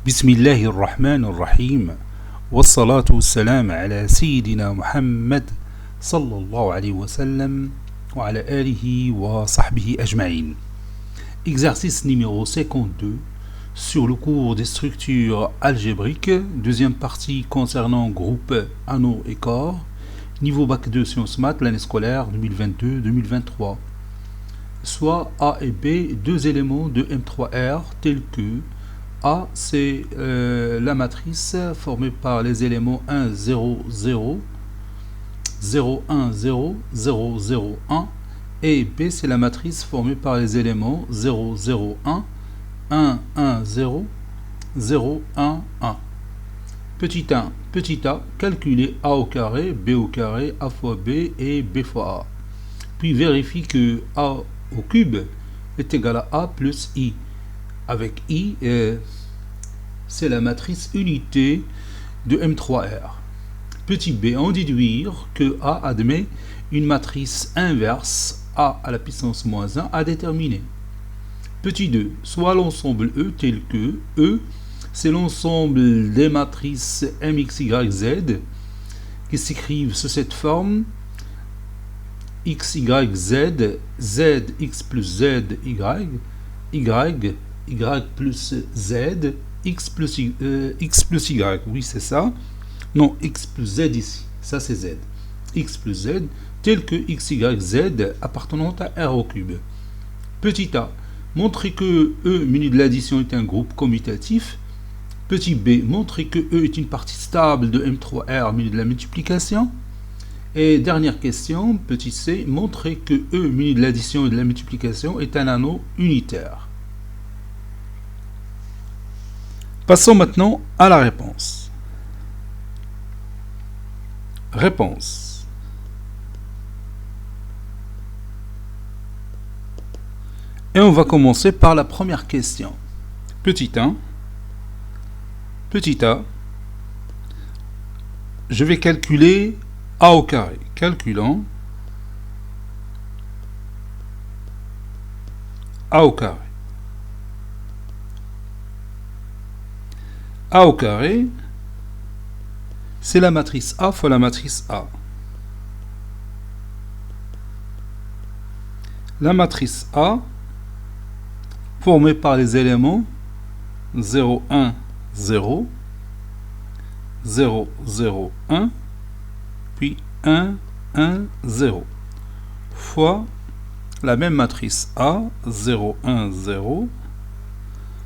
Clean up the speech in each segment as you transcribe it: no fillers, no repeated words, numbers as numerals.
بسم الله الرحمن الرحيم والصلاة والسلام على سيدنا محمد صلى الله عليه وسلم وعلى آله وصحبه أجمعين. Exercice numéro 52 sur le cours des structures algébriques, deuxième partie concernant groupe anneaux et corps, niveau bac 2 sciences maths, l'année scolaire 2022-2023. Soit A et B, deux éléments de M3R tels que A, c'est la matrice formée par les éléments 1, 0, 0, 0, 1, 0, 0, 0, 1, et B, c'est la matrice formée par les éléments 0, 0, 1, 1, 1, 0, 0, 1, 1. Petit a, calculez A au carré, B au carré, A fois B et B fois A. Puis vérifie que A au cube est égal à A plus I. Avec I, c'est la matrice unité de M3R. Petit b, en déduire que A admet une matrice inverse A à la puissance moins 1 à déterminer. Petit 2, soit l'ensemble E tel que E, c'est l'ensemble des matrices MX, Y, Z qui s'écrivent sous cette forme X, Y, Z, Z, X plus Z, Y, Y, Y plus Z, X plus Y, oui c'est ça. Non, X plus Z ici, ça c'est Z. X plus Z, tel que X, Y, Z appartenant à R au cube. Petit a, montrer que E muni de l'addition est un groupe commutatif. Petit b, montrer que E est une partie stable de M3R muni de la multiplication. Et dernière question, petit c, montrer que E muni de l'addition et de la multiplication est un anneau unitaire. Passons maintenant à la réponse. Réponse. Et on va commencer par la première question. Petit 1. Petit a. Je vais calculer A au carré. Calculant A au carré. A au carré, c'est la matrice A fois la matrice A. La matrice A, formée par les éléments 0, 1, 0, 0, 0, 1, puis 1, 1, 0, fois la même matrice A, 0, 1, 0,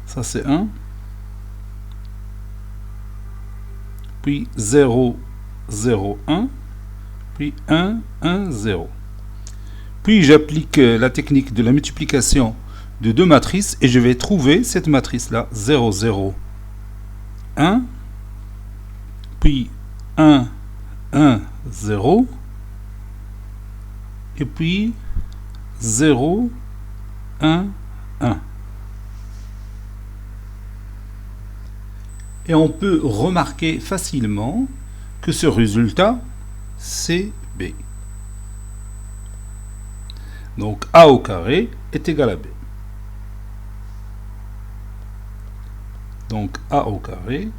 ça c'est 1, puis 0, 0, 1, puis 1, 1, 0. Puis j'applique la technique de la multiplication de deux matrices et je vais trouver cette matrice-là, 0, 0, 1, puis 1, 1, 0, et puis 0, 1, 1. Et on peut remarquer facilement que ce résultat, c'est B. Donc A au carré est égal à B. Donc A au carré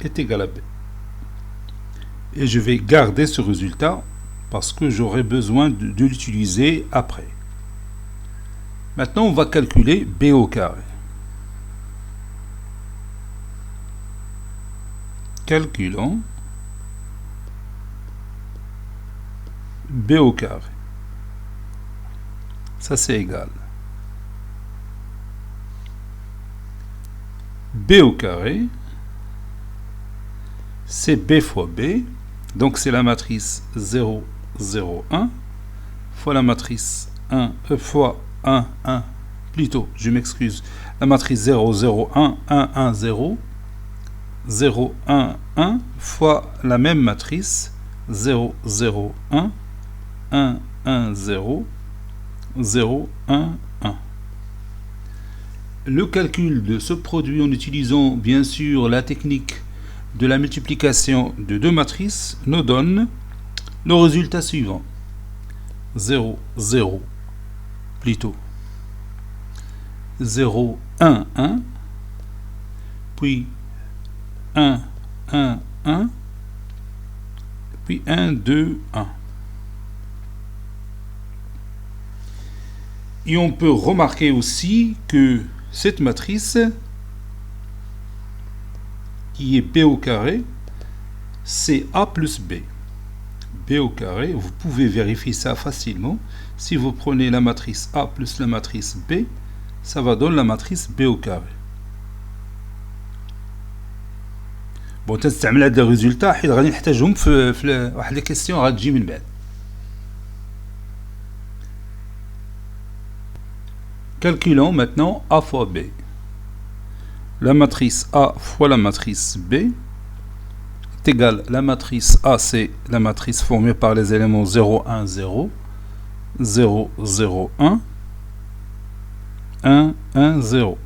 est égal à B. Et je vais garder ce résultat parce que j'aurai besoin de l'utiliser après. Maintenant, on va calculer B au carré. Calculons B au carré. Ça, c'est égal. B au carré, c'est B fois B. Donc, c'est la matrice 0, 0, 1 fois la matrice 1 fois 1, 1. Plutôt, je m'excuse. La matrice 0, 0, 1, 1, 1, 0. 0, 1, 1 fois la même matrice 0, 0, 1, 1, 1, 0, 0, 1, 1. Le calcul de ce produit en utilisant bien sûr la technique de la multiplication de deux matrices nous donne le résultat suivant. 0, 0, plutôt 0, 1, 1, puis 1, 1, 1, puis 1, 2, 1. Et on peut remarquer aussi que cette matrice, qui est B au carré, c'est A plus B. B au carré, vous pouvez vérifier ça facilement. Si vous prenez la matrice A plus la matrice B, ça va donner la matrice B au carré. Bon, تستعمل هاد الريزولتا حيت غادي نحتاجهم في واحد لي كيسيون غتجي من بعد. Calculons maintenant A fois B. La matrice A fois la matrice B est égale, la matrice A c'est la matrice formée par les éléments 0, 1, 0, 0, 0, 1, 1, 1, 0,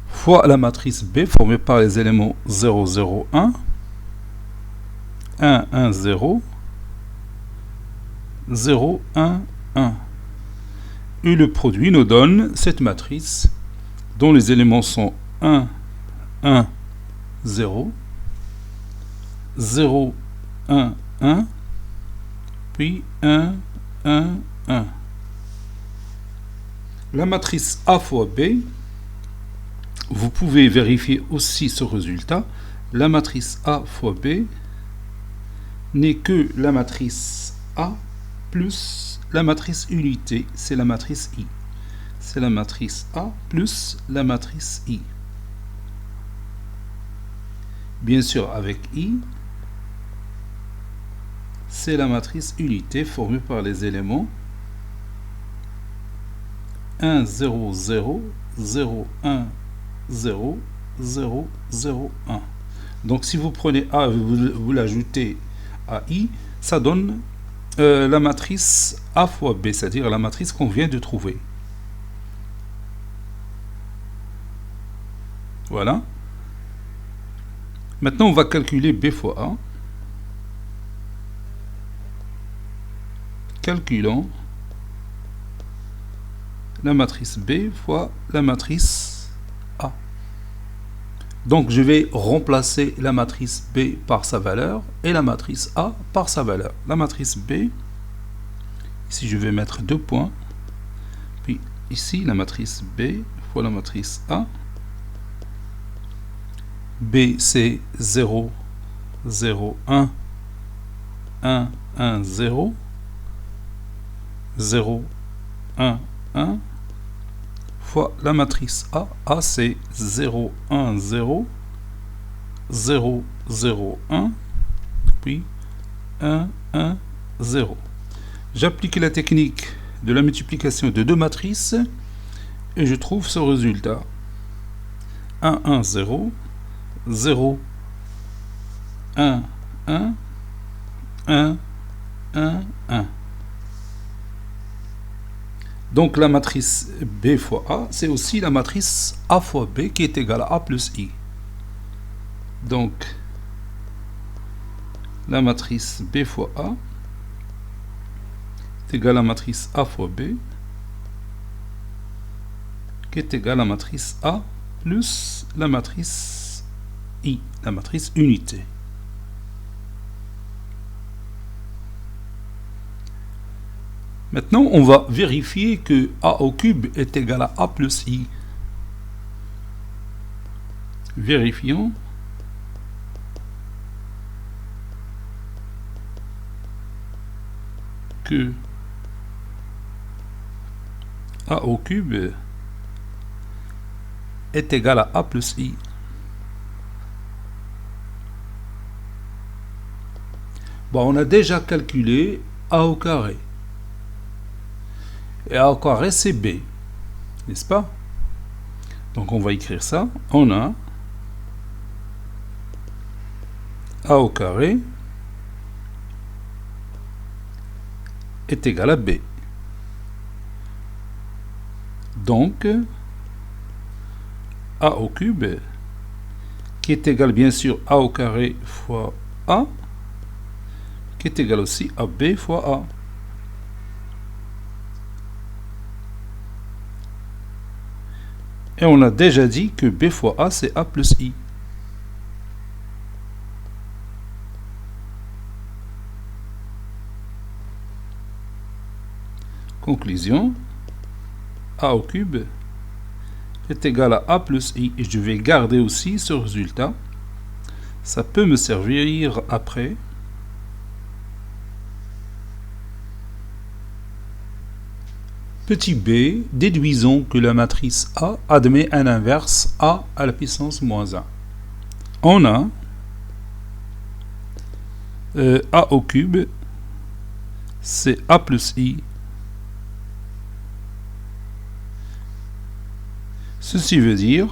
fois la matrice B formée par les éléments 0, 0, 1, 1, 1, 0, 0, 1, 1. Et le produit nous donne cette matrice dont les éléments sont 1, 1, 0, 0, 1, 1, puis 1, 1, 1. La matrice A fois B, vous pouvez vérifier aussi ce résultat. La matrice A fois B n'est que la matrice A plus la matrice unité, c'est la matrice I. C'est la matrice A plus la matrice I. Bien sûr, avec I, c'est la matrice unité formée par les éléments 1, 0, 0, 0, 1, 0, 0, 0, 1. Donc si vous prenez A et vous l'ajoutez à I, ça donne la matrice A fois B, c'est-à-dire la matrice qu'on vient de trouver. Voilà. Maintenant, on va calculer B fois A. Calculons la matrice B fois la matrice A. Donc, je vais remplacer la matrice B par sa valeur et la matrice A par sa valeur. La matrice B, ici je vais mettre 2 points, puis ici la matrice B fois la matrice A. B c'est 0, 0, 1, 1, 1, 0, 0, 1, 1, fois la matrice A. A c'est 0, 1, 0, 0, 0, 1, puis 1, 1, 0. J'applique la technique de la multiplication de deux matrices et je trouve ce résultat. 1, 1, 0, 0, 1, 1, 1, 1, 1. Donc la matrice B fois A, c'est aussi la matrice A fois B qui est égale à A plus I. Donc la matrice B fois A est égale à la matrice A fois B qui est égale à la matrice A plus la matrice I, la matrice unité. Maintenant, on va vérifier que A au cube est égal à A plus I. Vérifions. Que A au cube est égal à A plus I. Bon, on a déjà calculé A au carré. Et A au carré, c'est B. N'est-ce pas? Donc, on va écrire ça. On a A au carré est égal à B. Donc, A au cube, qui est égal bien sûr A au carré fois A, qui est égal aussi à B fois A. Et on a déjà dit que B fois A, c'est A plus I. Conclusion, A au cube est égal à A plus I. Et je vais garder aussi ce résultat. Ça peut me servir après. Petit b, déduisons que la matrice A admet un inverse A à la puissance moins 1. On a A au cube, c'est A plus I. Ceci veut dire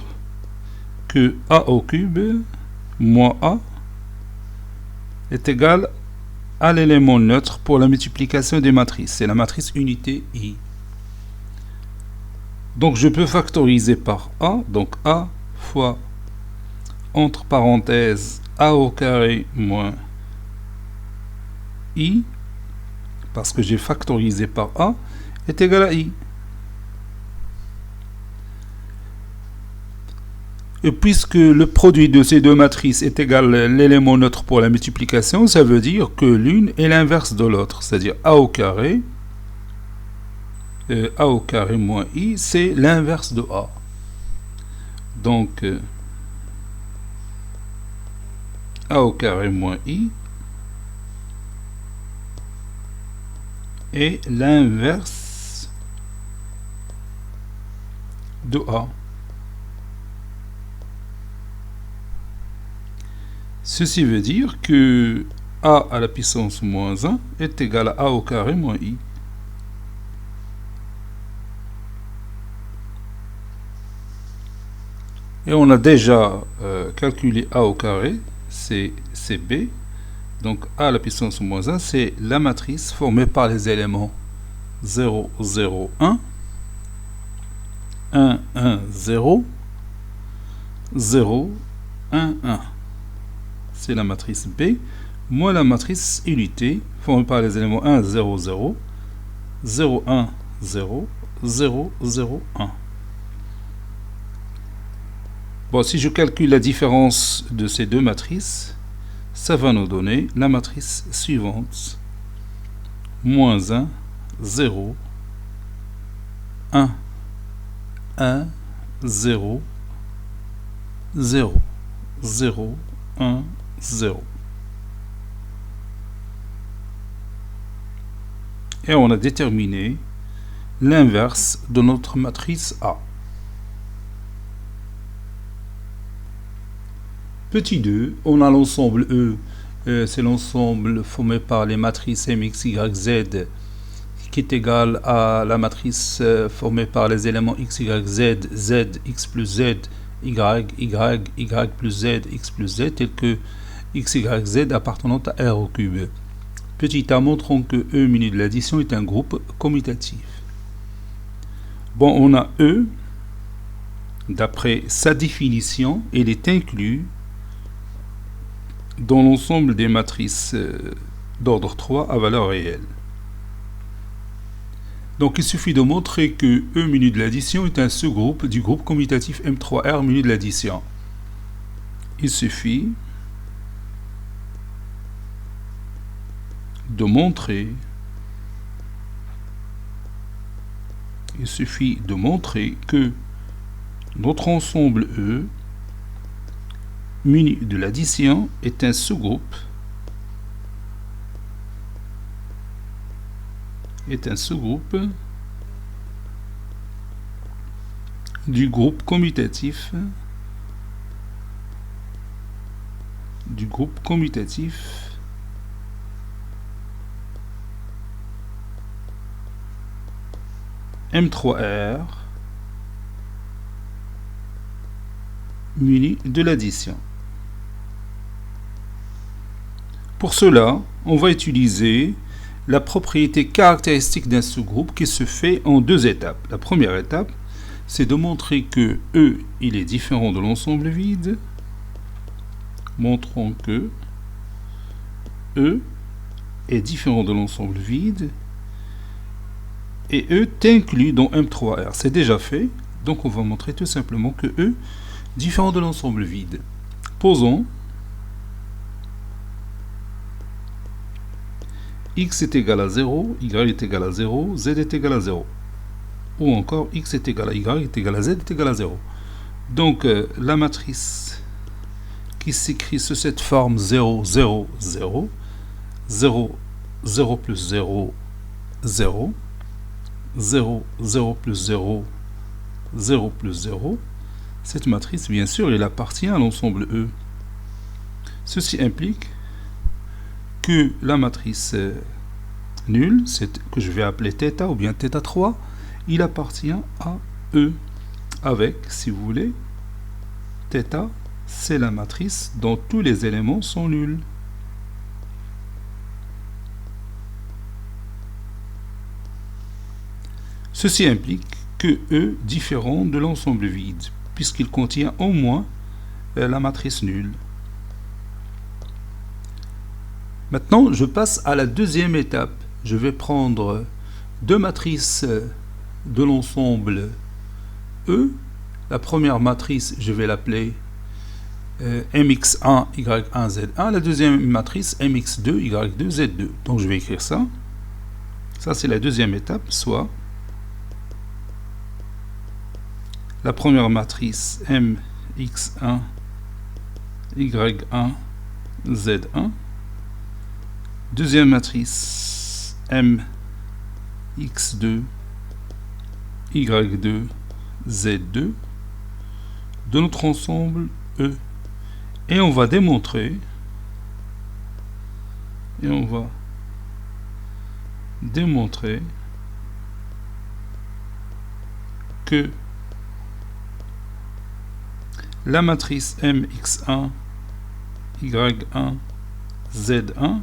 que A au cube moins A est égal à l'élément neutre pour la multiplication des matrices. C'est la matrice unité I. Donc je peux factoriser par A. Donc A fois, entre parenthèses, A au carré moins I, parce que j'ai factorisé par A, est égal à I. Et puisque le produit de ces deux matrices est égal à l'élément neutre pour la multiplication, ça veut dire que l'une est l'inverse de l'autre, c'est-à-dire A au carré moins I, c'est l'inverse de A. Donc, A au carré moins I est l'inverse de A. Ceci veut dire que A à la puissance moins 1 est égal à A au carré moins I. Et on a déjà calculé A au carré, c'est B. Donc A à la puissance moins 1, c'est la matrice formée par les éléments 0, 0, 1, 1, 1, 0, 0, 1, 1. C'est la matrice B, moins la matrice unité formée par les éléments 1, 0, 0, 0, 1, 0, 0, 0, 1. Bon, si je calcule la différence de ces deux matrices, ça va nous donner la matrice suivante. Moins 1, 0, 1, 1, 0, 0, 0, 1, 0. Et on a déterminé l'inverse de notre matrice A. Petit 2, on a l'ensemble E, c'est l'ensemble formé par les matrices M, X, Y, Z, qui est égal à la matrice formée par les éléments X, Y, Z, Z, X plus Z, Y, Y, Y plus Z, X plus Z, tel que X, Y, Z appartenant à R au cube. Petit a, montrons que E muni de l'addition est un groupe commutatif. Bon, on a E, d'après sa définition, il est inclus dans l'ensemble des matrices d'ordre 3 à valeur réelle. Donc il suffit de montrer que E muni de l'addition est un sous-groupe du groupe commutatif M3R muni de l'addition. Il suffit de montrer que notre ensemble E muni de l'addition est un sous-groupe du groupe commutatif M3R muni de l'addition. Pour cela, on va utiliser la propriété caractéristique d'un sous-groupe qui se fait en deux étapes. La première étape, c'est de montrer que E, il est différent de l'ensemble vide. Montrons que E est différent de l'ensemble vide et E t'inclut dans M3R. C'est déjà fait. Donc on va montrer tout simplement que E différent de l'ensemble vide. Posons x est égal à 0, y est égal à 0, z est égal à 0. Ou encore x est égal à y est égal à z est égal à 0. Donc la matrice qui s'écrit sous cette forme 0, 0, 0, 0, 0 plus 0, 0, 0, 0 plus 0, 0 plus 0, cette matrice, bien sûr, elle appartient à l'ensemble E. Ceci implique que la matrice nulle, que je vais appeler θ ou bien θ3, il appartient à E. Avec, si vous voulez, θ, c'est la matrice dont tous les éléments sont nuls. Ceci implique que E différent de l'ensemble vide, puisqu'il contient au moins la matrice nulle. Maintenant, je passe à la deuxième étape. Je vais prendre deux matrices de l'ensemble E. La première matrice, je vais l'appeler mx1, y1, z1. La deuxième matrice, mx2, y2, z2. Donc je vais écrire ça. Ça, c'est la deuxième étape, soit la première matrice mx1, y1, z1. Deuxième matrice mx2, y2, z2 de notre ensemble E. Et on va démontrer que la matrice mx1, y1, z1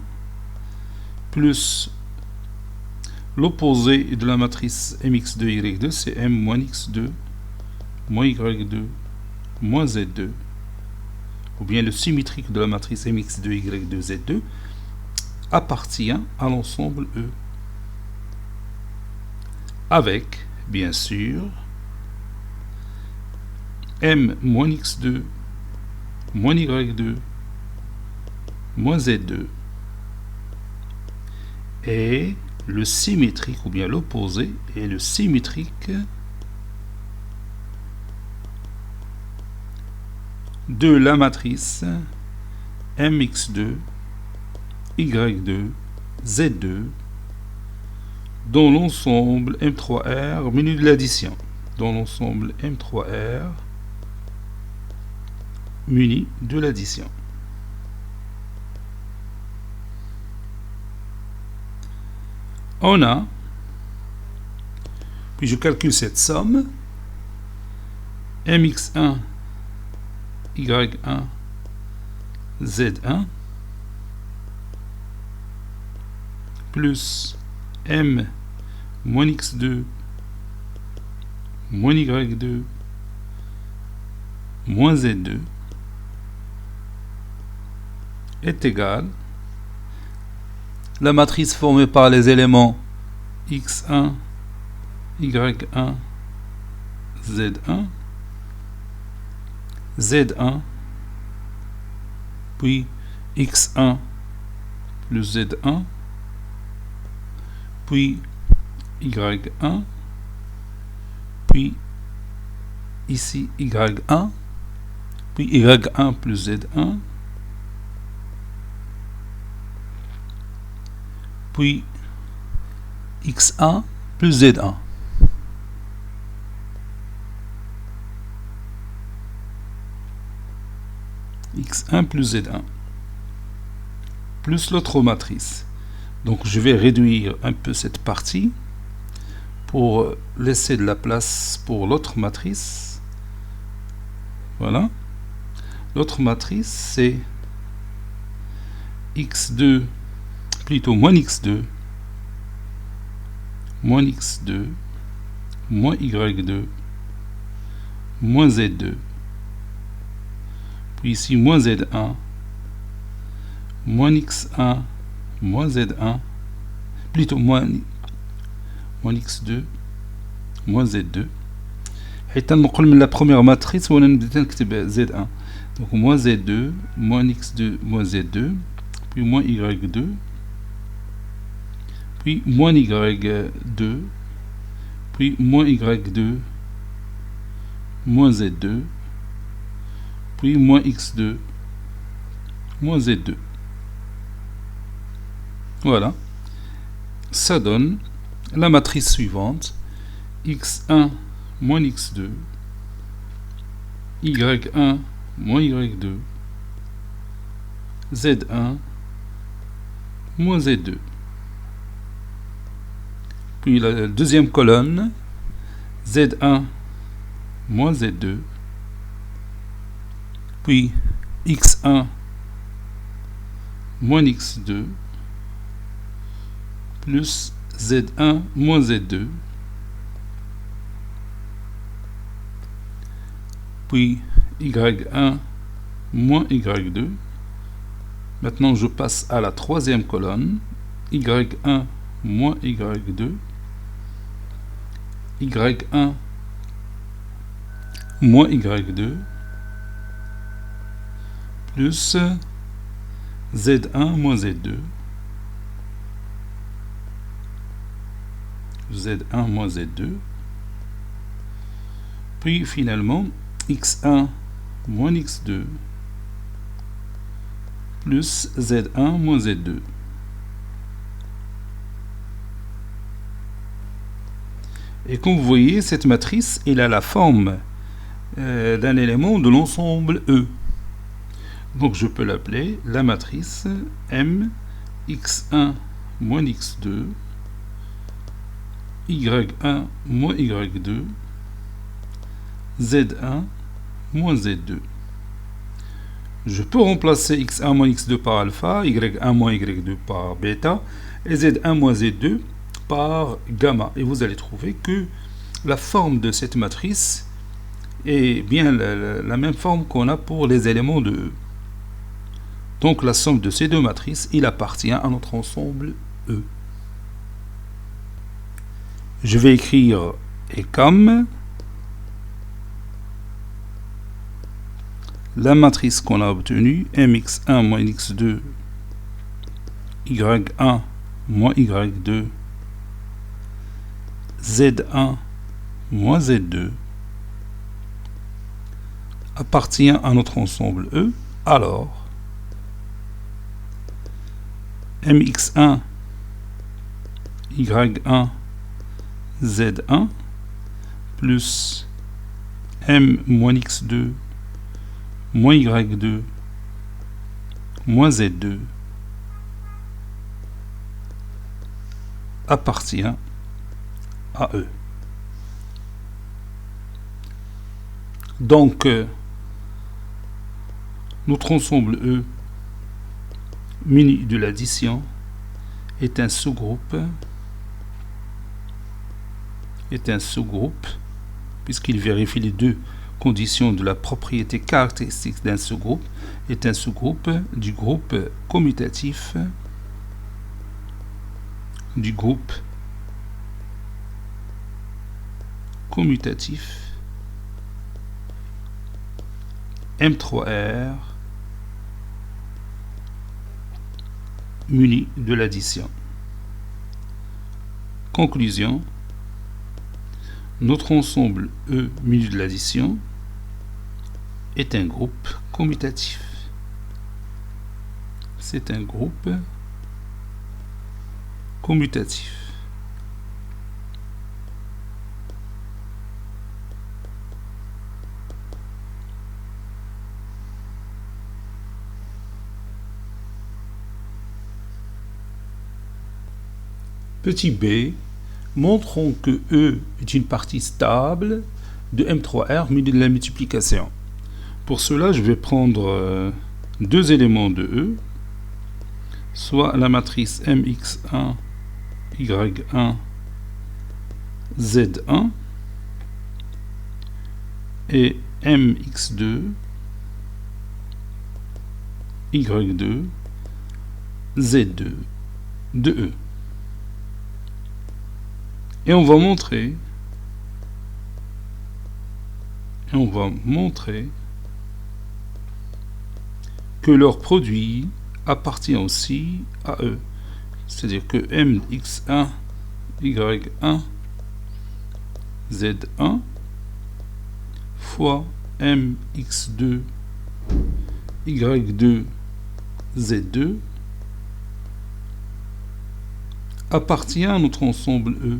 plus l'opposé de la matrice mx2, y2, c'est m moins x2, moins y2, moins z2, ou bien le symétrique de la matrice mx2, y2, z2, appartient à l'ensemble E. Avec, bien sûr, m moins x2, moins y2, moins z2, et le symétrique, ou bien l'opposé, est le symétrique de la matrice mx2, y2, z2 dans l'ensemble M3R menu de l'addition. Dans l'ensemble M3R muni de l'addition. On a, puis je calcule cette somme, mx1, y1, z1, plus m moins x2, moins y2, moins z2, est égal la matrice formée par les éléments x1, y1, z1, z1, puis x1 plus z1, puis y1, puis ici y1, puis y1 plus z1, puis x1 plus z1. x1 plus z1 plus l'autre matrice. Donc je vais réduire un peu cette partie pour laisser de la place pour l'autre matrice. Voilà. L'autre matrice c'est x2 plutôt moins x2 moins x2 moins y2 moins z2, puis ici moins z1 moins x1 moins z1, plutôt moins x2 moins z2, حيت نقول من la première matrice وانا نبدا نكتب Z1. Donc moins Z2, moins X2, moins Z2, puis moins Y2, puis moins Y2, puis moins Y2, moins Z2, puis moins X2, moins Z2. Voilà. Ça donne la matrice suivante. X1 moins X2, Y1 moins Y2, Z1 moins Z2. Puis la deuxième colonne, Z1 moins Z2, puis X1 moins X2, plus Z1 moins Z2, puis Y1 moins Y2. Maintenant, je passe à la troisième colonne, Y1 moins Y2, Y1 moins Y2, plus Z1 moins Z2, Z1 moins Z2, puis finalement X1 moins X2 plus Z1 moins Z2. Et comme vous voyez, cette matrice, elle a la forme d'un élément de l'ensemble E. Donc je peux l'appeler la matrice M X1 moins X2 Y1 moins Y2 Z1 moins Z2. Je peux remplacer X1 moins X2 par alpha, Y1 moins Y2 par bêta, et Z1 moins Z2 par gamma. Et vous allez trouver que la forme de cette matrice est bien la même forme qu'on a pour les éléments de E. Donc la somme de ces deux matrices, il appartient à notre ensemble E. Je vais écrire et comme la matrice qu'on a obtenue, mx1 moins x2, y1 moins y2, z1 moins z2 appartient à notre ensemble E. Alors, mx1, y1, z1 plus m moins x2 moins y2 moins z2 appartient à E. Donc, notre ensemble E muni de l'addition est un sous-groupe puisqu'il vérifie les deux conditions de la propriété caractéristique d'un sous-groupe, est un sous-groupe du groupe commutatif M3R muni de l'addition. Conclusion, notre ensemble E muni de l'addition est un groupe commutatif. C'est un groupe commutatif. Petit b, montrons que E est une partie stable de M3R muni de la multiplication. Pour cela, je vais prendre deux éléments de E, soit la matrice mx1, y1, z1 et mx2, y2, z2 de E. Et on va montrer Et on va montrer que leur produit appartient aussi à eux. C'est-à-dire que mx1, y1, z1 fois mx2, y2, z2 appartient à notre ensemble E.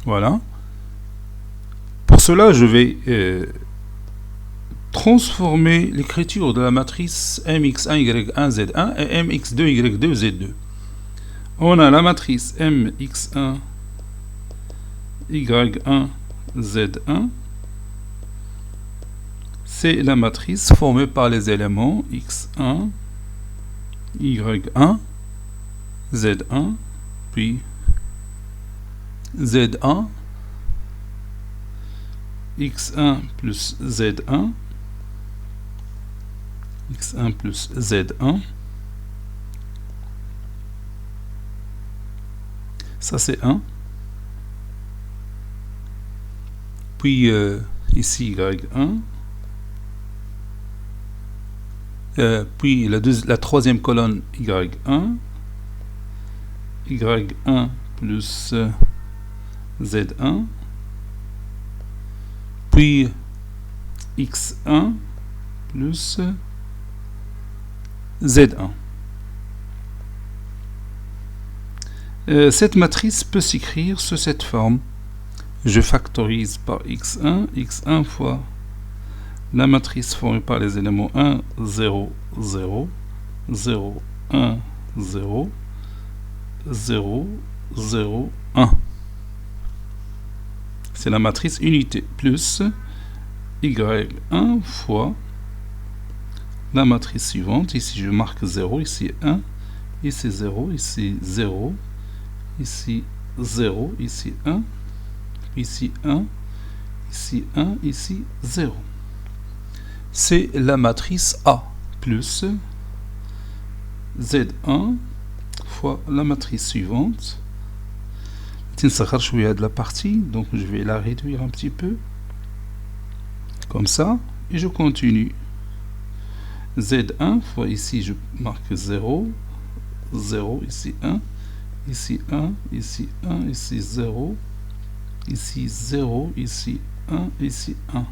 Voilà. Pour cela, je vais transformer l'écriture de la matrice mx1, y1, z1 et mx2, y2, z2. On a la matrice mx1, y1, z1. C'est la matrice formée par les éléments x1, y1, z1, puis z1, x1 plus z1, x1 plus z1. Ça c'est 1. Puis ici y1. Puis la troisième colonne y1. y1 plus z1. Puis x1 plus z1. Cette matrice peut s'écrire sous cette forme. Je factorise par x1, x1 fois la matrice formée par les éléments 1, 0, 0, 0, 1, 0, 0, 0, 1. C'est la matrice unité plus y1 fois la matrice suivante. Ici je marque 0, ici 1, ici 0, ici 0, ici 0, ici 1, ici 1, ici 1, ici 0. C'est la matrice A plus Z1 fois la matrice suivante. De la partie, donc je vais la réduire un petit peu comme ça et je continue. Z1 fois ici je marque 0, 0, ici 1, ici 1, ici 1, ici 0, ici 0, ici 1, ici 1.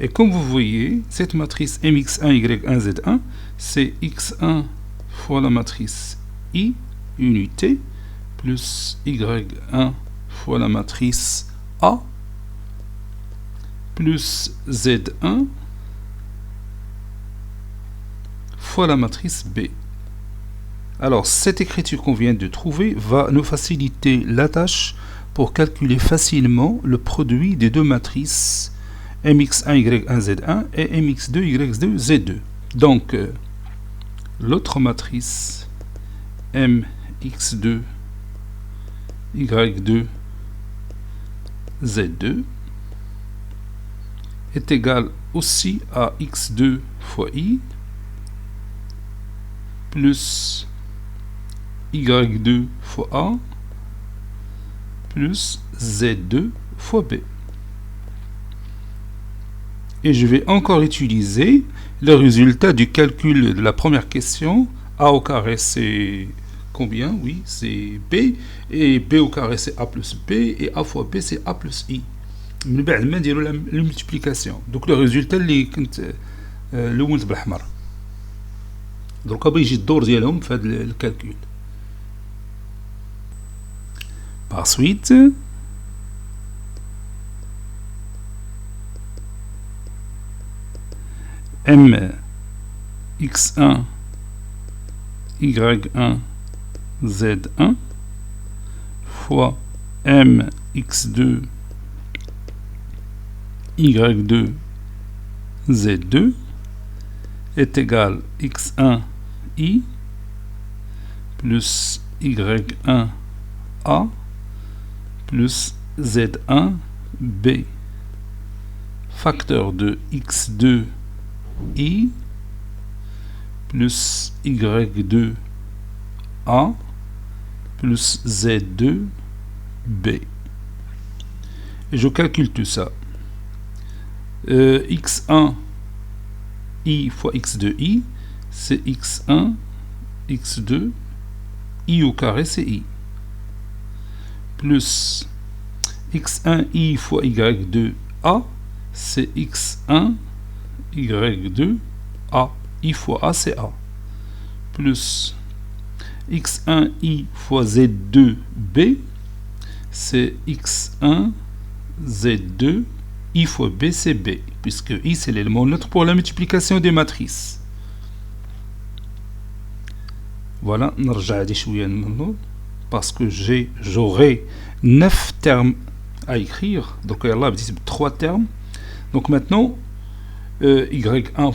Et comme vous voyez, cette matrice mx1, y1, z1, c'est x1 fois la matrice i, unité, plus y1 fois la matrice a, plus z1 fois la matrice b. Alors, cette écriture qu'on vient de trouver va nous faciliter la tâche pour calculer facilement le produit des deux matrices mx1, y1, z1 et mx2, y2, z2. Donc, l'autre matrice mx2, y2, z2 est égale aussi à x2 fois i plus y2 fois a plus z2 fois b. Et je vais encore utiliser le résultat du calcul de la première question. A au carré c'est combien? Oui, c'est b. Et b au carré c'est a plus b. Et a fois b c'est a plus i. من بعد ما نديرو la multiplication. Donc le résultat اللي كنت لونت بالأحمر. دروكا بيجي الدور ديالهم في هذا الكالكول. Par suite, m x1 y1 z1 fois m x2 y2 z2 est égal x1 i plus y1 a plus z1 b facteur de x2 i plus y2 a plus Z2 B. Et je calcule tout ça. X1 I fois X2I, c'est X1, X2, I au carré, c'est I. Plus X1I fois Y2A, c'est X1, Y2, A. I fois A, c'est A. Plus X1I fois Z2B, c'est X1, Z2, I fois B, c'est B, puisque I, c'est l'élément neutre pour la multiplication des matrices. Voilà, parce que j'aurai 9 termes à écrire. Donc, là, 3 termes. Donc, maintenant, Y1A,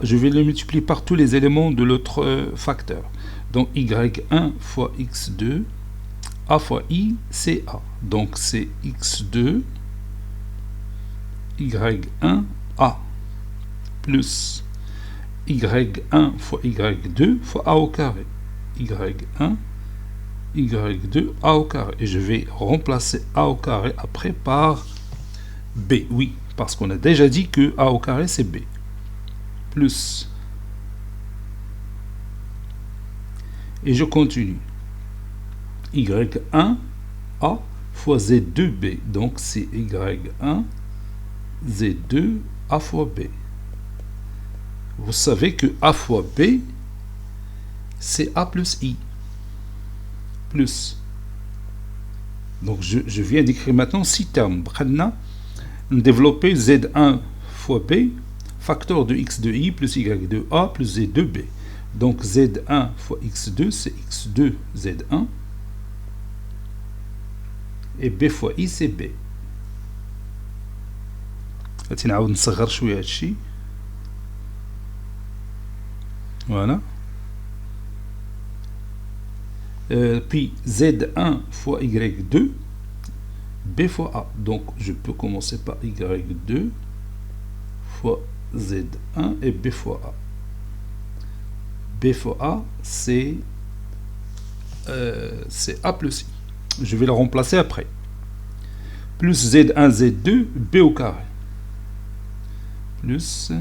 je vais le multiplier par tous les éléments de l'autre facteur. Donc, Y1 fois X2, A fois I, c'est A. Donc, c'est X2, Y1, A, plus Y1 fois Y2 fois A au carré. Y1, Y2, A au carré. Et je vais remplacer A au carré après par B. Oui, parce qu'on a déjà dit que A au carré, c'est B. Plus. Et je continue. Y1, A fois Z2B. Donc, c'est Y1, Z2, A fois B. Vous savez que A fois B, c'est A plus I. Plus. Donc, je viens d'écrire maintenant 6 termes. Nous développer Z1 fois B, facteur de X de I plus Y de A plus Z de B. Donc, Z1 fois X2, c'est X2 Z1. Et B fois I, c'est B. Voilà. Puis Z1 fois Y2, B fois A. Donc, je peux commencer par Y2 fois Z1 et B fois A. B fois A, c'est A plus I. Je vais le remplacer après. Plus Z1, Z2, B au carré. Plus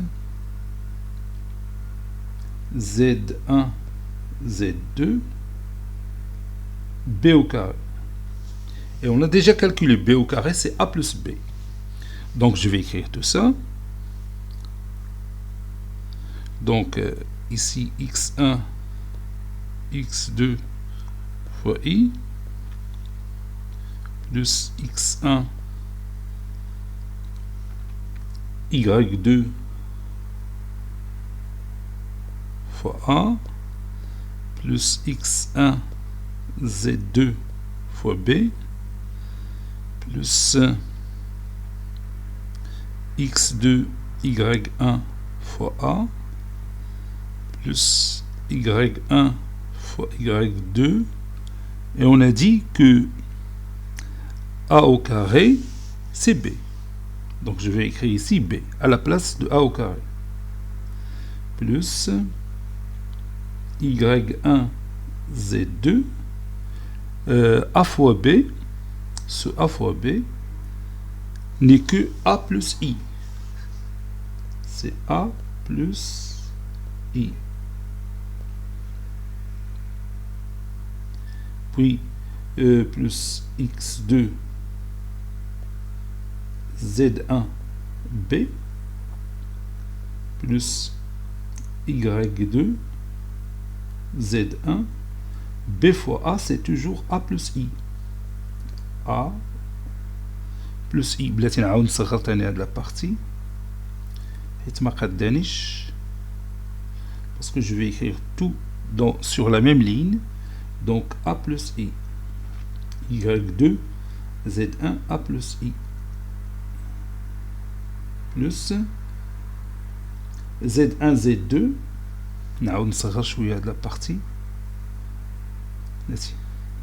Z1, Z2, B au carré. Et on a déjà calculé B au carré, c'est A plus B. Donc, je vais écrire tout ça. Donc, ici, X1, X2 fois I, plus X1, Y2 fois A, plus X1, Z2 fois B, plus X2, Y1 fois A, plus Y1 fois Y2. Et on a dit que A au carré, c'est B. Donc, je vais écrire ici B, à la place de A au carré. Plus Y1, Z2, A fois B, ce A fois B n'est que A plus I. C'est A plus I. Puis, plus X2, Z1, B, plus Y2, Z1, B fois A, c'est toujours A plus I. A plus I. بلاتي نعاود نصغر تاني هاد لابارتي حيت ما قدانيش parce que je vais écrire tout sur la même ligne. Donc A plus I. Y2, Z1, A plus I. Plus Z1, Z2. نعاود نصغر شوية هاد لابارتي. بلاتي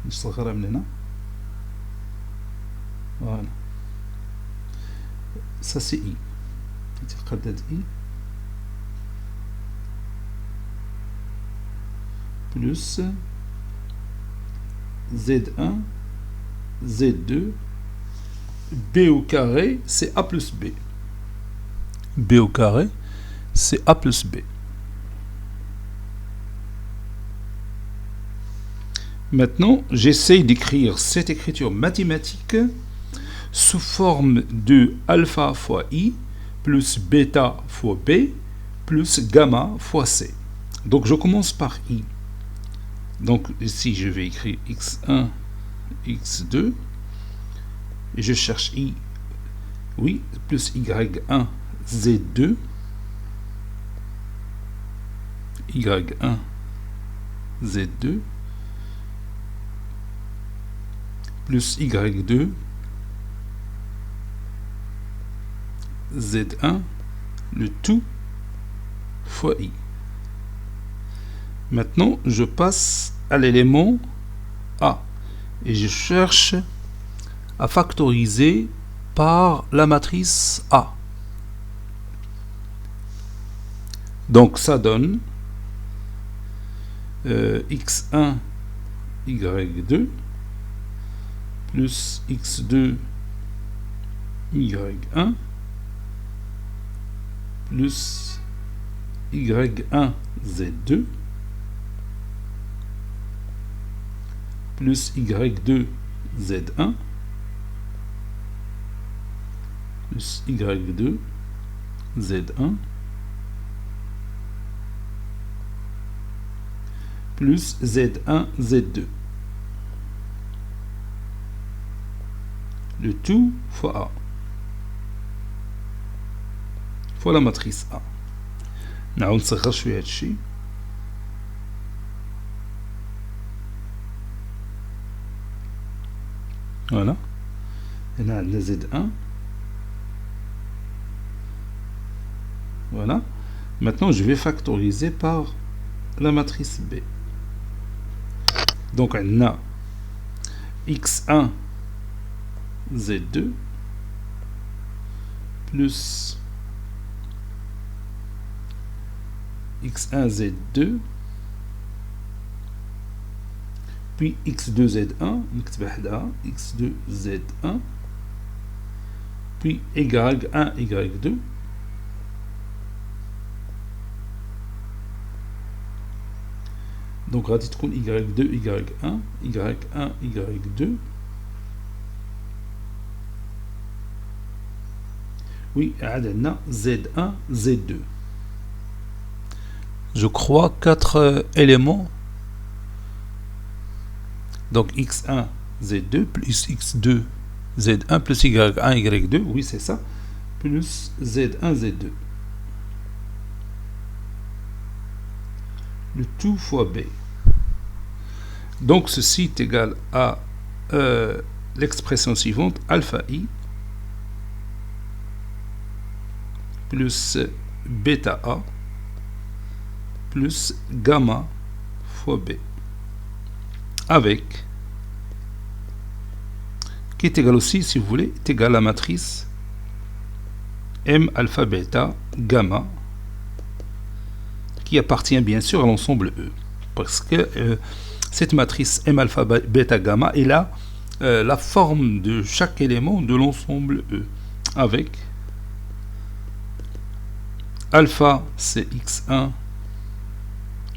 نصغرها من هنا. Voilà. Ça c'est I. I. Plus Z1, Z2, B au carré, c'est A plus B. B au carré, c'est A plus B. Maintenant, j'essaye d'écrire cette écriture mathématique sous forme de alpha fois I plus bêta fois B plus gamma fois C. Donc je commence par I. Donc ici je vais écrire x1, x2 et je cherche I, oui, plus y1, z2, y1, z2 plus y2, z1, le tout fois I. Maintenant, je passe à l'élément A et je cherche à factoriser par la matrice A. Donc, ça donne x1, y2 plus x2, y1 plus y1, z2 plus y2, z1 plus y2, z1 plus z1, z2. Le tout fois A. Fois la matrice A. نعاود نصغر شوية هادشي. Voilà. هنا عندنا Z1. Voilà. Maintenant, je vais factoriser par la matrice B. Donc, on a x1 z2 plus x1 z2 puis x2 z1 x2 z1 puis y1 y2 donc غادي تكون y2 y1 y1 y2 oui عاد عندنا z1 z2 je crois 4 éléments donc x1 z2 plus x2 z1 plus y1 y2 oui c'est ça plus z1 z2 le tout fois b. Donc ceci est égal à l'expression suivante, alpha i plus bêta a plus gamma fois b avec qui est égal aussi, si vous voulez, est égal à la matrice m alpha bêta gamma qui appartient bien sûr à l'ensemble E parce que cette matrice M alpha bêta gamma est là la forme de chaque élément de l'ensemble E avec alpha c'est x1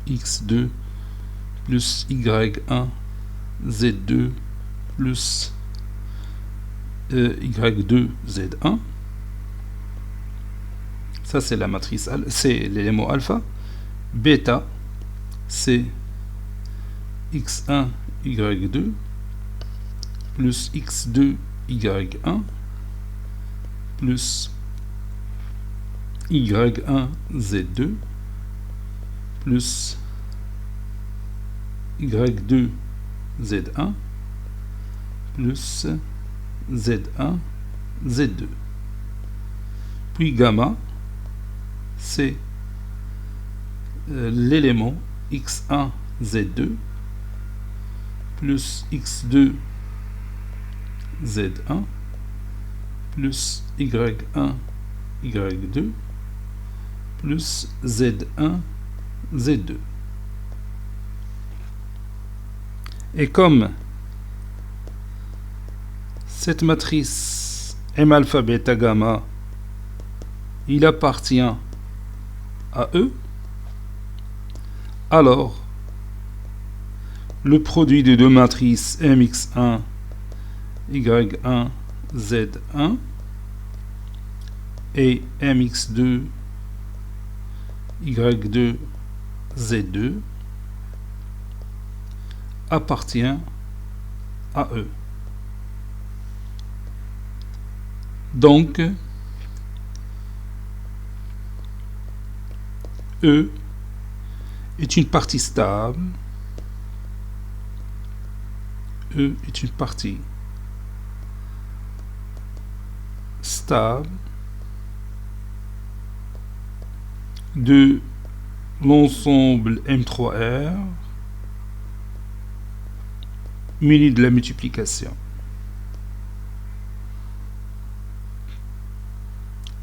x2 plus y1 z2 plus y2 z1 ça c'est la matrice c'est l'élément alpha bêta c'est x1 y2 plus x2 y1 plus y1 z2 plus y2 z1 plus z1 z2 puis gamma c'est l'élément x1 z2 plus x2 z1 plus y1 y2 plus z1 z2 et comme cette matrice M alpha beta gamma, il appartient à E, alors le produit de deux matrices mx1, y1, z1 et mx2, y2, z2 appartient à E. Donc, E est une partie stable. E est une partie stable de l'ensemble M3R muni de la multiplication.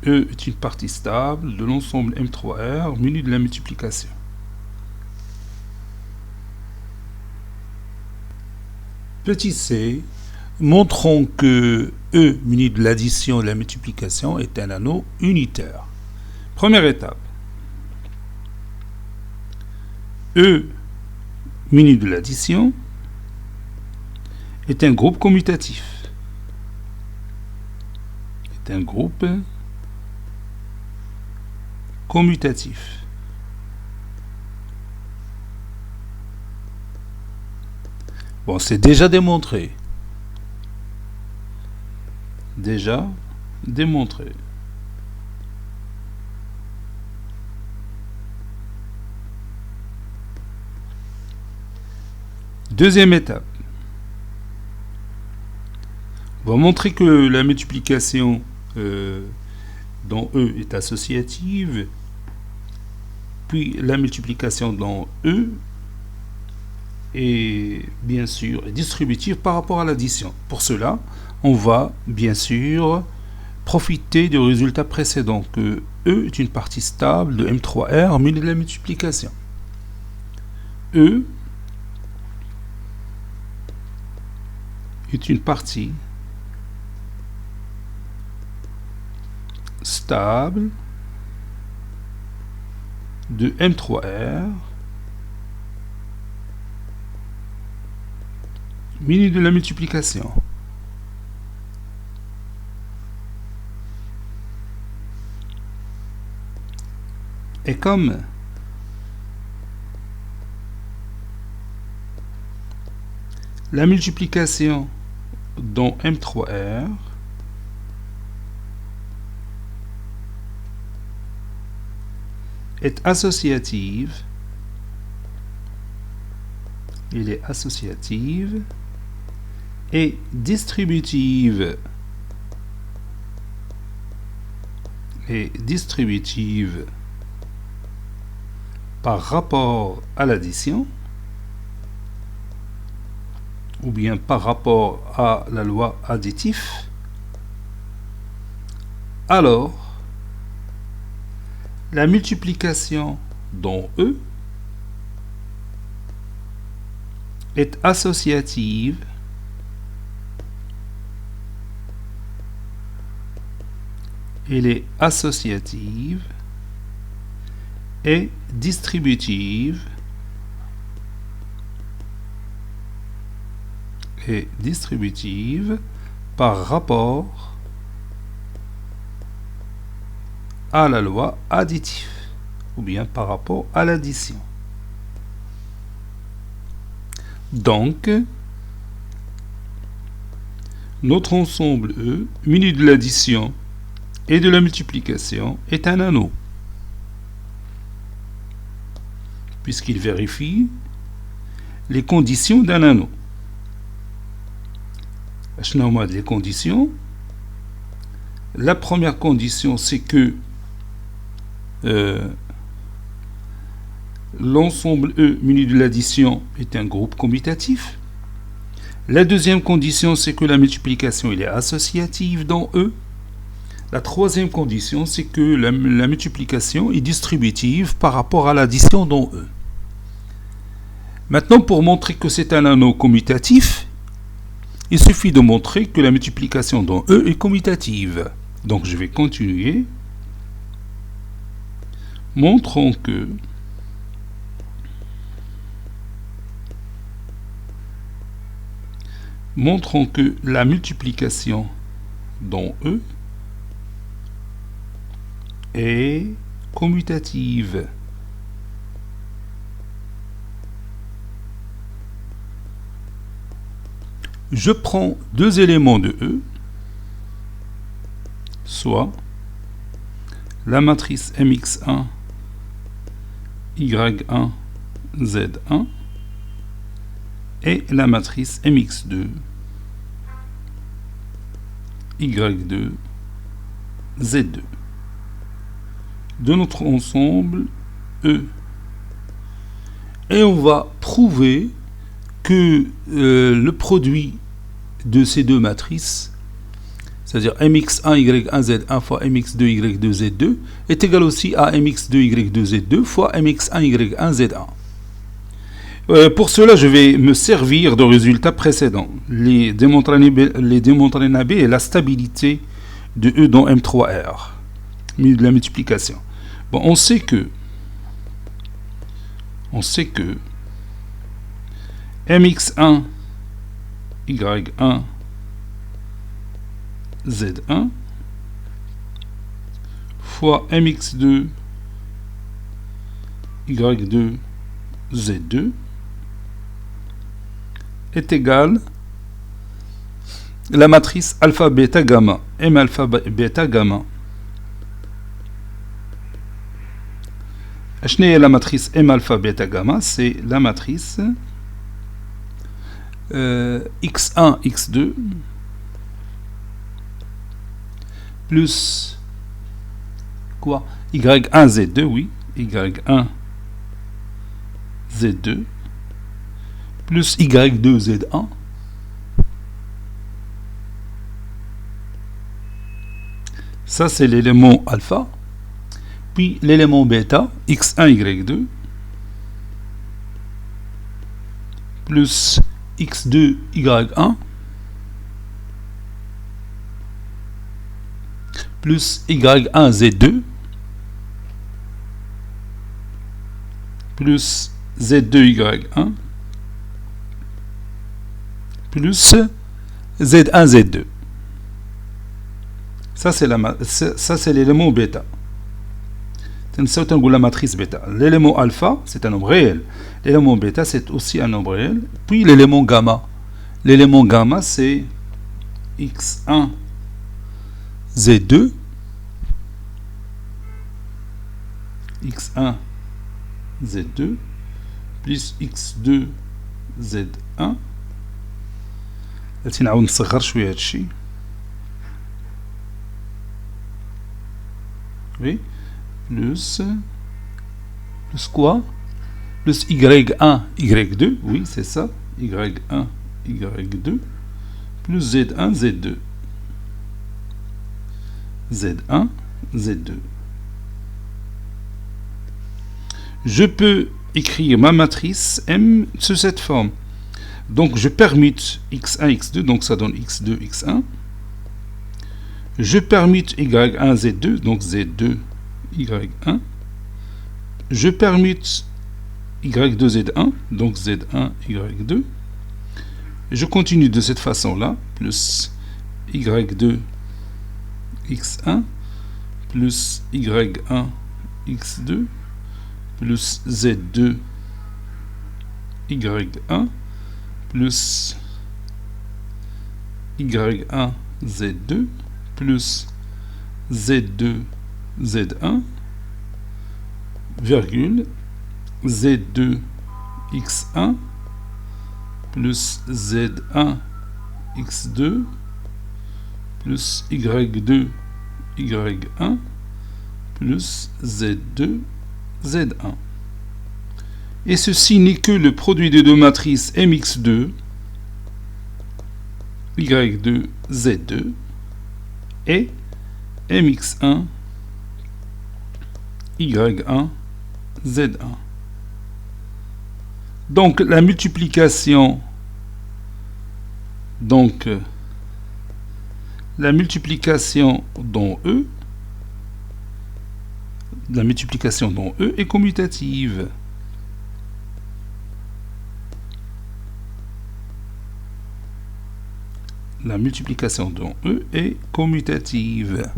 E est une partie stable de l'ensemble M3R muni de la multiplication. Petit c, montrons que E muni de l'addition et de la multiplication est un anneau unitaire. Première étape. E muni de l'addition est un groupe commutatif. Est un groupe commutatif. Bon, c'est déjà démontré. Déjà démontré. Deuxième étape. On va montrer que la multiplication dans E est associative, puis la multiplication dans E est bien sûr distributive par rapport à l'addition. Pour cela, on va bien sûr profiter du résultat précédent, que E est une partie stable de M3R munie de la multiplication. E est une partie stable de M3R munie de la multiplication. Et comme la multiplication dans M3R est associative, il est associative et distributive par rapport à l'addition ou bien par rapport à la loi additive, alors la multiplication dans E est associative elle est associative et distributive par rapport à la loi additive ou bien par rapport à l'addition. Donc, notre ensemble E, muni de l'addition et de la multiplication, est un anneau, puisqu'il vérifie les conditions d'un anneau. Les conditions. La première condition, c'est que l'ensemble E muni de l'addition est un groupe commutatif. La deuxième condition, c'est que la multiplication est associative dans E. La troisième condition, c'est que la multiplication est distributive par rapport à l'addition dans E. Maintenant, pour montrer que c'est un anneau commutatif, Il suffit de montrer que la multiplication dans E est commutative. Donc je vais continuer. Montrons que la multiplication dans E est commutative. Je prends deux éléments de E, soit la matrice mx1, y1, z1 et la matrice mx2, y2, z2 de notre ensemble E. Et on va prouver que le produit de ces deux matrices, c'est-à-dire mx1, y1, z1 fois mx2, y2, z2, est égal aussi à mx2, y2, z2 fois mx1, y1, z1. Pour cela, je vais me servir de résultats précédents, les démontrés B et la stabilité de E dans M3R, de la multiplication. Bon, on sait que mx1, y1, z1 fois mx2, y2, z2 est égal à la matrice alpha beta gamma, m alpha beta gamma. La matrice M alpha beta gamma, c'est la matrice x1 x2 plus quoi, y1 z2, oui, y1 z2 plus y2 z1 ça c'est l'élément alpha. Puis l'élément bêta, x1, y2, plus x2, y1, plus y1, z2, plus z2, y1, plus z1, z2. Ça, c'est l'élément bêta. C'est la matrice bêta. L'élément alpha, c'est un nombre réel. L'élément bêta, c'est aussi un nombre réel. Puis l'élément gamma. L'élément gamma, c'est x1, z2, x1, z2, plus x2, z1. التي نعاود نصغر شوية هذا الشيء. Oui. Plus quoi? Plus y1, y2, oui, c'est ça, y1, y2, plus z1, z2, z1, z2. Je peux écrire ma matrice M sous cette forme. Donc, je permute x1, x2, donc ça donne x2, x1. Je permute y1, z2, donc z2, y1. Je permute y2, z1, donc z1, y2. Je continue de cette façon-là, plus y2, x1, plus y1, x2, plus z2, y1, plus y1, z2, plus z2, z1, virgule, z2, x1, plus z1, x2, plus y2, y1, plus z2, z1. Et ceci n'est que le produit des deux matrices mx2, y2, z2 et mx1, y1, z1. Donc la multiplication Donc, la multiplication dans E, est commutative. La multiplication dans E est commutative.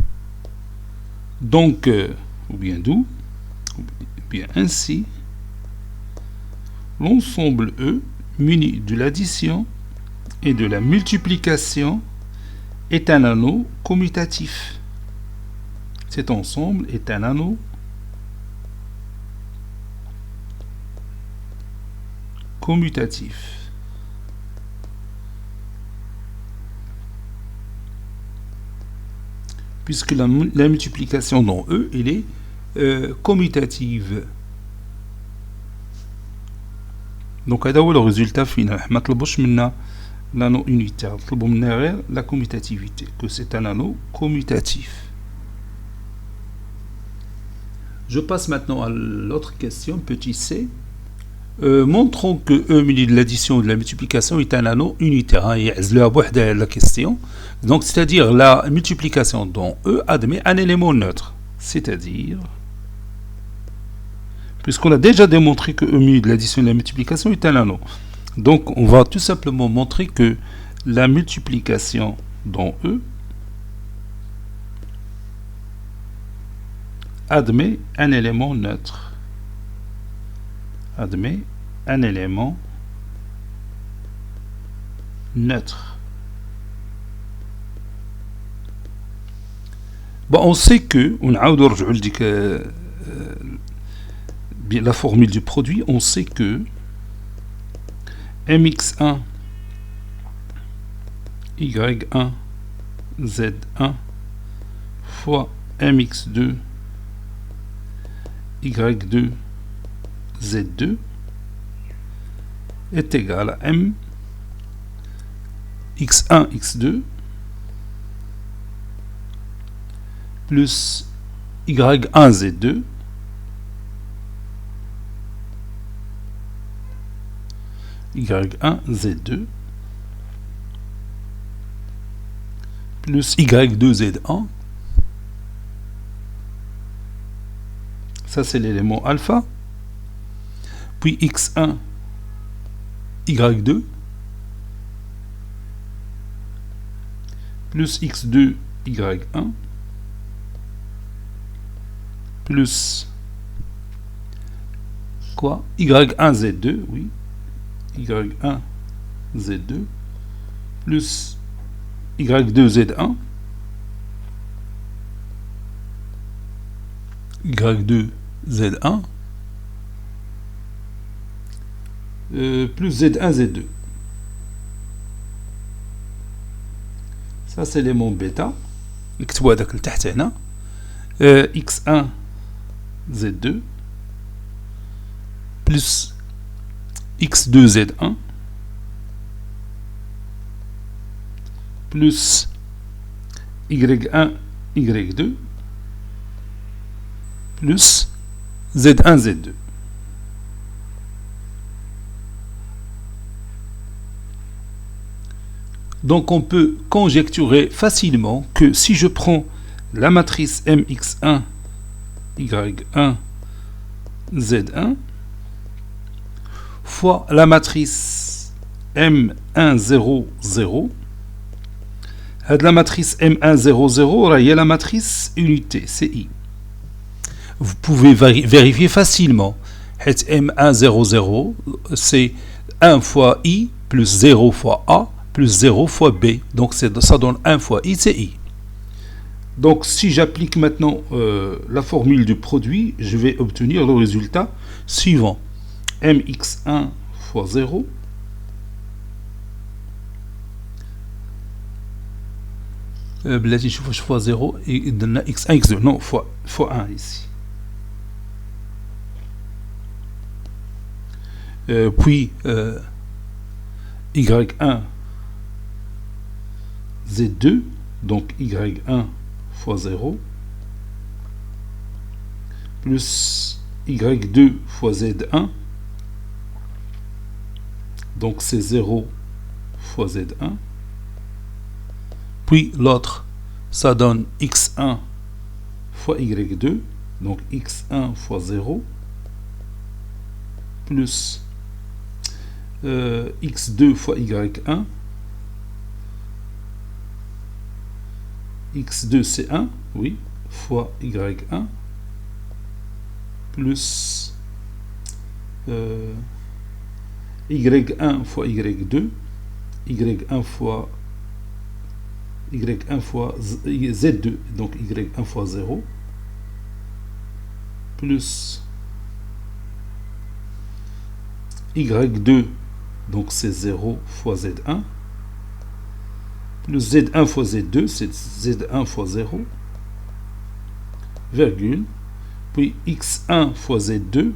Donc, ou bien d'où, ou bien ainsi, l'ensemble E muni de l'addition et de la multiplication est un anneau commutatif. Cet ensemble est un anneau commutatif. Puisque la multiplication dans E, elle est commutative. Donc, هذا هو le résultat final. ما طلبوش منا l'anneau unitaire, طلبوا منا غير la commutativité, que c'est un anneau commutatif. Je passe maintenant à l'autre question, petit c. Montrons que E muni de l'addition ou de la multiplication est un anneau unitaire. La question. Donc, c'est-à-dire la multiplication dans E admet un élément neutre. C'est-à-dire, puisqu'on a déjà démontré que E muni de l'addition et de la multiplication est un anneau. Donc, on va tout simplement montrer que la multiplication dans E admet un élément neutre. Admet un élément neutre. Bon, on sait que, on a la formule du produit, on sait que mx1 y1 z1 fois mx2 y2 z2 est égal à m x1 x2 plus y1 z2 y1 z2 plus y2 z1. Ça, c'est l'élément alpha. Puis x1 y2 plus x2 y1 plus quoi, y1 z2, oui, y1 z2 plus y2 z1 y2 z1 plus z1 z2. Ça, c'est l'élément bêta. نكتبوا هذاك لتحت هنا. x1 z2 plus x2 z1 plus y1 y2 plus z1 z2. Donc on peut conjecturer facilement que si je prends la matrice mx1 y1 z1 fois la matrice m1 0 0, la matrice m1 0 0 il y a la matrice unité CI. Vous pouvez vérifier facilement. m1 0 0 c'est 1 fois i plus 0 fois a plus 0 fois b. Donc ça donne 1 fois i, c'est i. Donc si j'applique maintenant la formule du produit, je vais obtenir le résultat suivant. mx1 fois 0 بلاتي نشوف واش fois 0 يدلنا x1 x2 non fois 1 ici. Puis y1 z2, donc y1 fois 0 plus y2 fois z1, donc c'est 0 fois z1 Puis l'autre, ça donne x1 fois y2, donc x1 fois 0, plus x2 fois y1, x2 c'est 1, oui, fois y1, plus y1 fois y2, y1 fois z2, donc y1 fois 0, plus y2, donc c'est 0 fois z1, plus z1 fois z2, c'est z1 fois 0, virgule, puis x1 fois z2,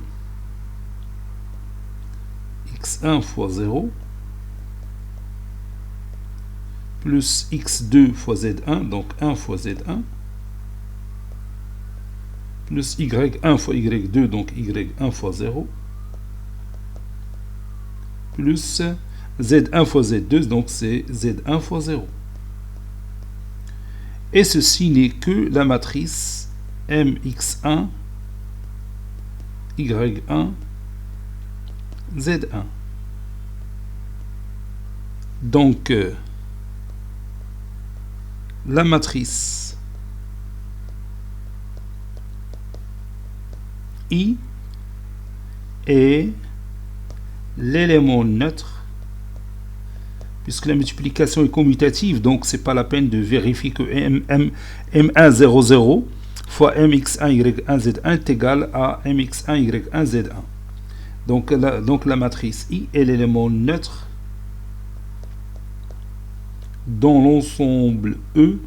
x1 fois 0, plus x2 fois z1, donc 1 fois z1, plus y1 fois y2, donc y1 fois 0, plus z1 fois z2, donc c'est z1 fois 0. Et ceci n'est que la matrice mx1, y1, z1. Donc, la matrice I est l'élément neutre, puisque la multiplication est commutative, donc c'est pas la peine de vérifier que M1 0 0 fois mx1 y1 z1 est égal à mx1 y1 z1. Donc la matrice I est l'élément neutre dans l'ensemble E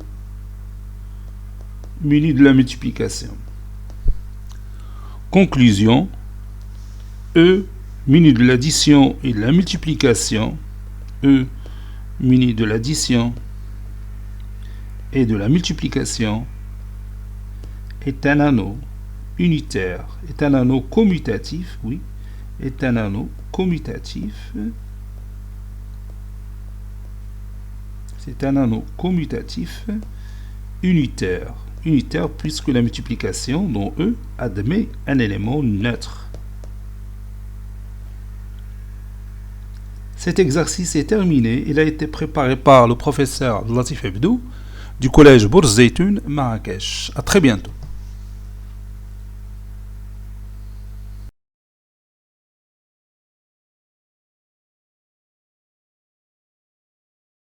muni de la multiplication. Conclusion, E muni de l'addition et de la multiplication, E muni de l'addition et de la multiplication est un anneau unitaire, est un anneau commutatif, oui, est un anneau commutatif. C'est un anneau commutatif unitaire. Unitaire puisque la multiplication, dont E, admet un élément neutre. Cet exercice est terminé. Il a été préparé par le professeur Latif Ebdou du collège Bourz Zeytoun, Marrakech. À très bientôt.